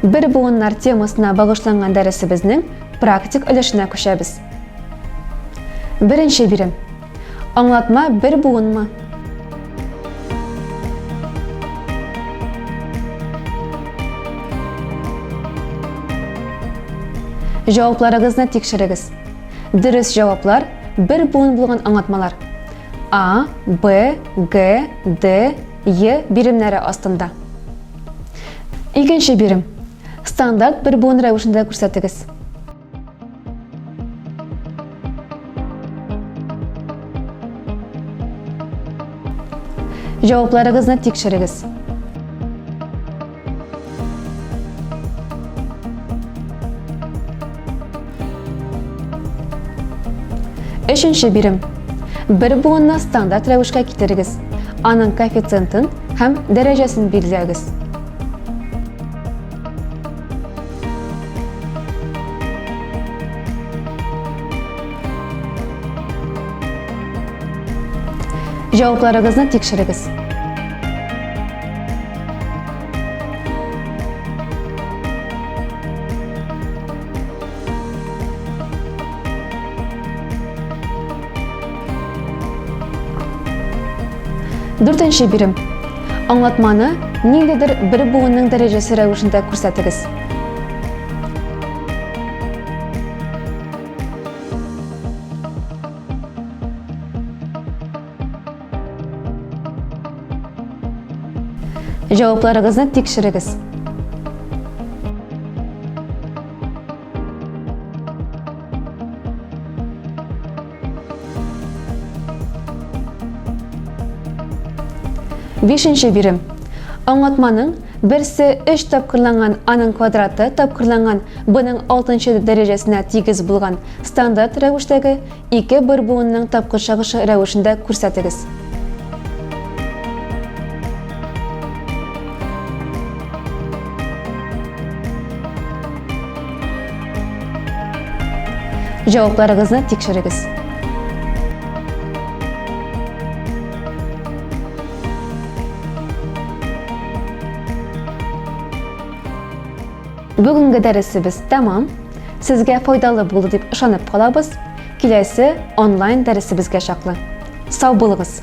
Bir buğunlar temasına bağışlangan dersibizning praktik ülüşüne köşebiz. Birinci birim. Anlatma bir buğunma. Cevaplarınızı tekşiriniz. Dürüst cevaplar bir buğun bulgan anlatmalar. A, B, G, D, Y birimleri aslında. İkinci birim. Standart bir buğun rəvişində göstərtiniz. Cevaplarınızı tekşiriniz. Üçüncü birim. Bir buğunna standart rəvişə getiriniz. Anın koeffisiyentin hem derecesini belirləyiniz. Cevaplarınızı tekşiriniz. Dördüncü birim. Anlatmanı nicedir bir buğunun derecesi rəvişində göstərtiniz. Cevaplarınızı tekşiriniz. Beşinci birim. Anlatmanın birisi 3 tapkırlangan A'nın kvadratı tapkırlangan B'nin 6. derecesine tegiz bulgan standart rəvişdəki iki bir buğunun tapkır çağışı rəvişində göstərtiniz. Cevaplarınızı tekşiriniz. Bugünkü dersimiz tamam. Sizge faydalı buldu dep ışanıp kalabız. Kilesi online dersimizge şaklı. Sağ bolunuz.